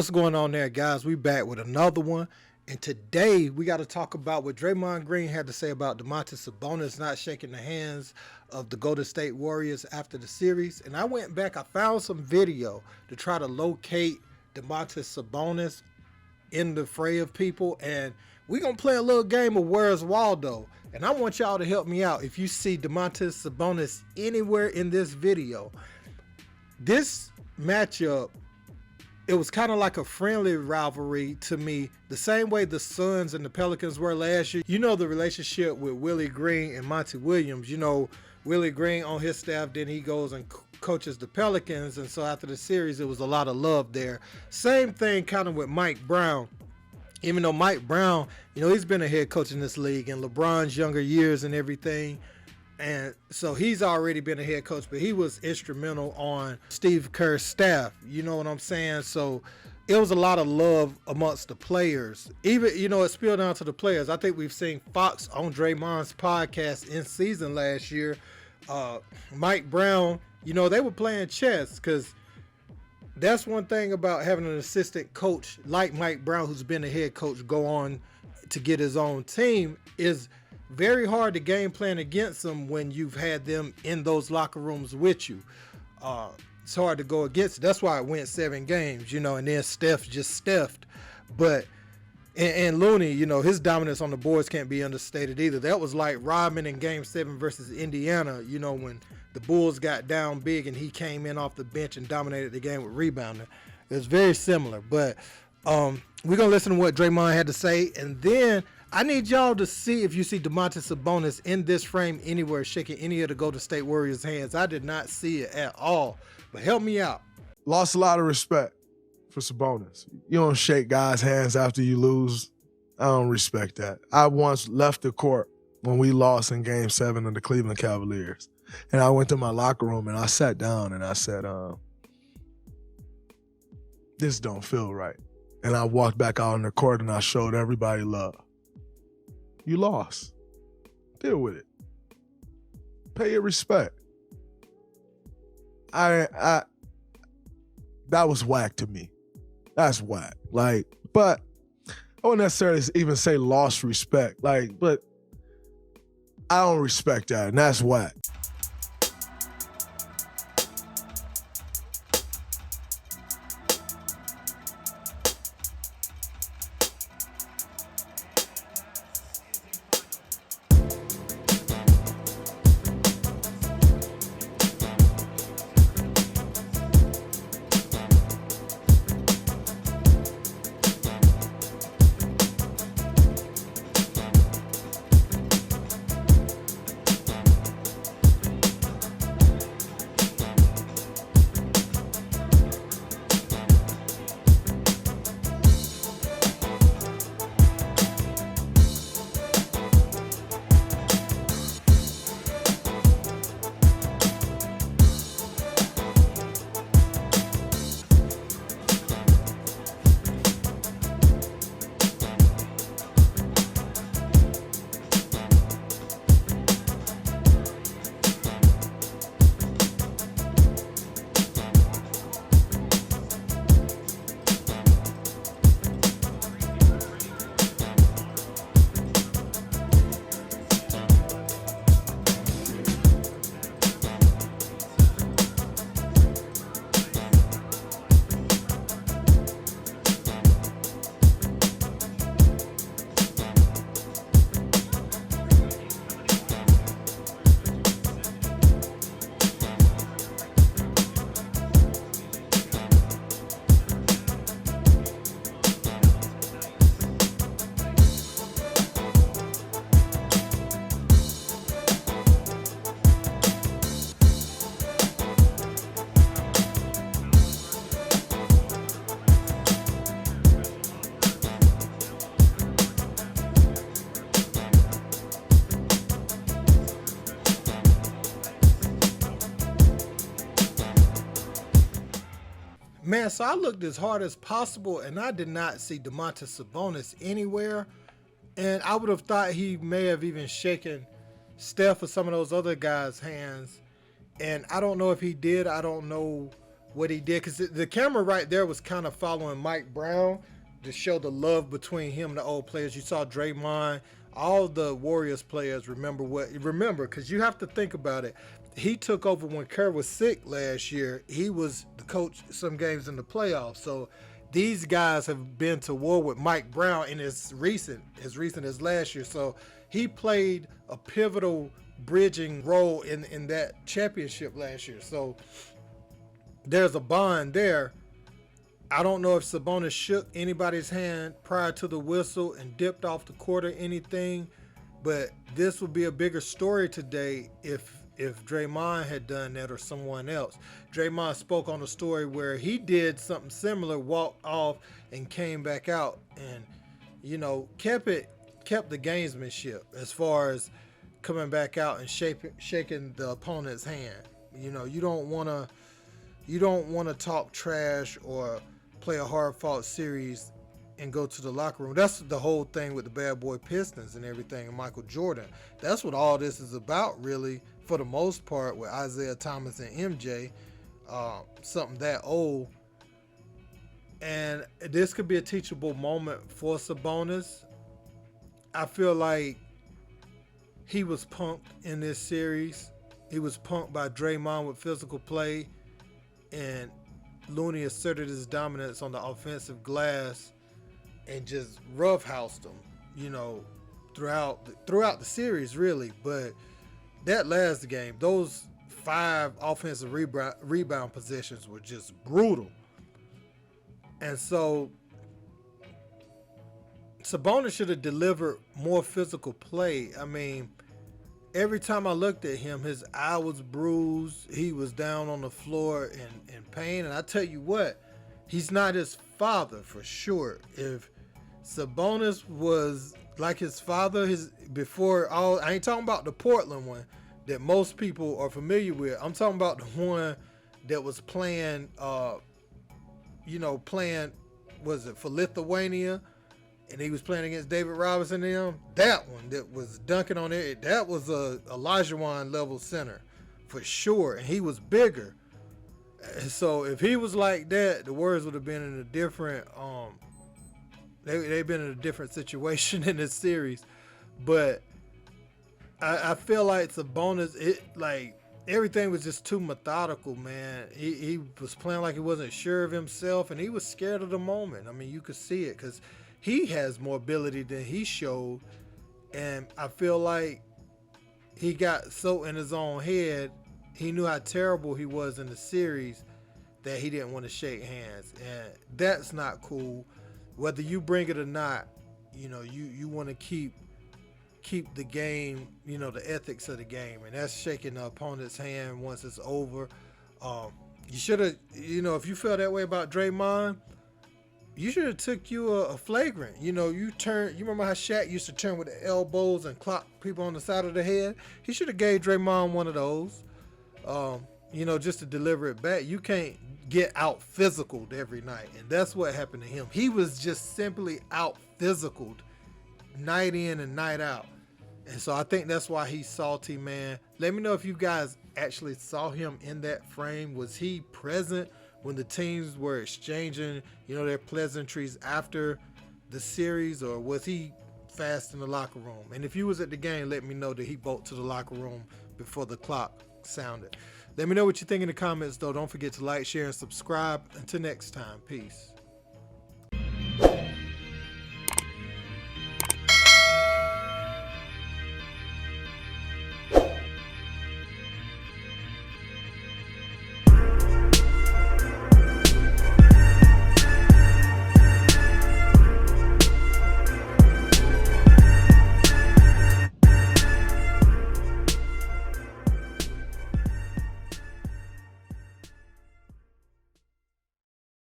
What's going on there, guys? We back with another one. And today we got to talk about what Draymond Green had to say about Domantas Sabonis not shaking the hands of the Golden State Warriors after the series. And I went back, I found some video to try to locate Domantas Sabonis in the fray of people. And we're going to play a little game of Where's Waldo. And I want y'all to help me out. If you see Domantas Sabonis anywhere in this video, this matchup, it was kind of like a friendly rivalry to me, the same way the Suns and the Pelicans were last year. You know the relationship with Willie Green and Monty Williams. You know, Willie Green on his staff, then he goes and coaches the Pelicans, and so after the series, it was a lot of love there. Same thing kind of with Mike Brown. Even though Mike Brown, you know, he's been a head coach in this league in LeBron's younger years and everything. And so he's already been a head coach, but he was instrumental on Steve Kerr's staff. You know what I'm saying? So it was a lot of love amongst the players. Even, you know, it spilled down to the players. I think we've seen Fox on Draymond's podcast in season last year. Mike Brown, you know, they were playing chess, because that's one thing about having an assistant coach like Mike Brown, who's been a head coach, go on to get his own team, is very hard to game plan against them when you've had them in those locker rooms with you. It's hard to go against. That's why it went 7 games, you know, and then Steph just Stephed. But, and Looney, you know, his dominance on the boards can't be understated either. That was like Rodman in Game 7 versus Indiana, you know, when the Bulls got down big and he came in off the bench and dominated the game with rebounding. It was very similar. But we're going to listen to what Draymond had to say, and then I need y'all to see if you see Domantas Sabonis in this frame anywhere shaking any of the Golden State Warriors' hands. I did not see it at all, but help me out. Lost a lot of respect for Sabonis. You don't shake guys' hands after you lose. I don't respect that. I once left the court when we lost in Game 7 of the Cleveland Cavaliers, and I went to my locker room and I sat down and I said, this don't feel right. And I walked back out on the court and I showed everybody love. You lost. Deal with it. Pay your respect. That was whack to me. That's whack. Like, but I wouldn't necessarily even say lost respect. Like, but I don't respect that, and that's whack. Man, so I looked as hard as possible, and I did not see Domantas Sabonis anywhere. And I would have thought he may have even shaken Steph or some of those other guys' hands. And I don't know if he did. I don't know what he did, because the camera right there was kind of following Mike Brown to show the love between him and the old players. You saw Draymond, all the Warriors players remember because you have to think about it. He took over when Kerr was sick last year. He was the coach some games in the playoffs. So these guys have been to war with Mike Brown in as recent as last year. So he played a pivotal bridging role in that championship last year. So there's a bond there. I don't know if Sabonis shook anybody's hand prior to the whistle and dipped off the court or anything, but this would be a bigger story today if Draymond had done that or someone else. Draymond spoke on a story where he did something similar, walked off and came back out and, kept the gamesmanship as far as coming back out and shaking the opponent's hand. You don't want to talk trash or play a hard-fought series and go to the locker room. That's the whole thing with the bad boy Pistons and everything, and Michael Jordan. That's what all this is about, really, for the most part, with Isaiah Thomas and MJ, something that old. And this could be a teachable moment for Sabonis. I feel like he was punked in this series. He was punked by Draymond with physical play, and Looney asserted his dominance on the offensive glass and just roughhoused him, throughout the series, really. But that last game, those 5 offensive rebound possessions were just brutal. And so Sabonis should have delivered more physical play. I mean, every time I looked at him, his eye was bruised. He was down on the floor in pain. And I tell you what, he's not his father for sure. If Sabonis was like his father, I ain't talking about the Portland one that most people are familiar with. I'm talking about the one that was playing, was it for Lithuania? And he was playing against David Robinson and them. That one that was dunking on it, that was a Olajuwon level center for sure. And he was bigger. And so if he was like that, the Warriors would have been in a different, they've been in a different situation in this series. But I feel like Sabonis, everything was just too methodical, man. He was playing like he wasn't sure of himself, and he was scared of the moment. I mean, you could see it because he has more ability than he showed, and I feel like he got so in his own head, he knew how terrible he was in the series that he didn't want to shake hands, and that's not cool. Whether you bring it or not, you want to keep the game, the ethics of the game, and that's shaking the opponent's hand once it's over. You should have, if you feel that way about Draymond, you should have took you a flagrant. You remember how Shaq used to turn with the elbows and clock people on the side of the head? He should have gave Draymond one of those, just to deliver it back. You can't get out physicaled every night, and that's what happened to him. He was just simply out physicaled night in and night out. And so I think that's why he's salty, man. Let me know if you guys actually saw him in that frame. Was he present when the teams were exchanging, their pleasantries after the series, or was he fast in the locker room? And if you was at the game, let me know that he bolted to the locker room before the clock sounded. Let me know what you think in the comments, though. Don't forget to like, share, and subscribe. Until next time, peace.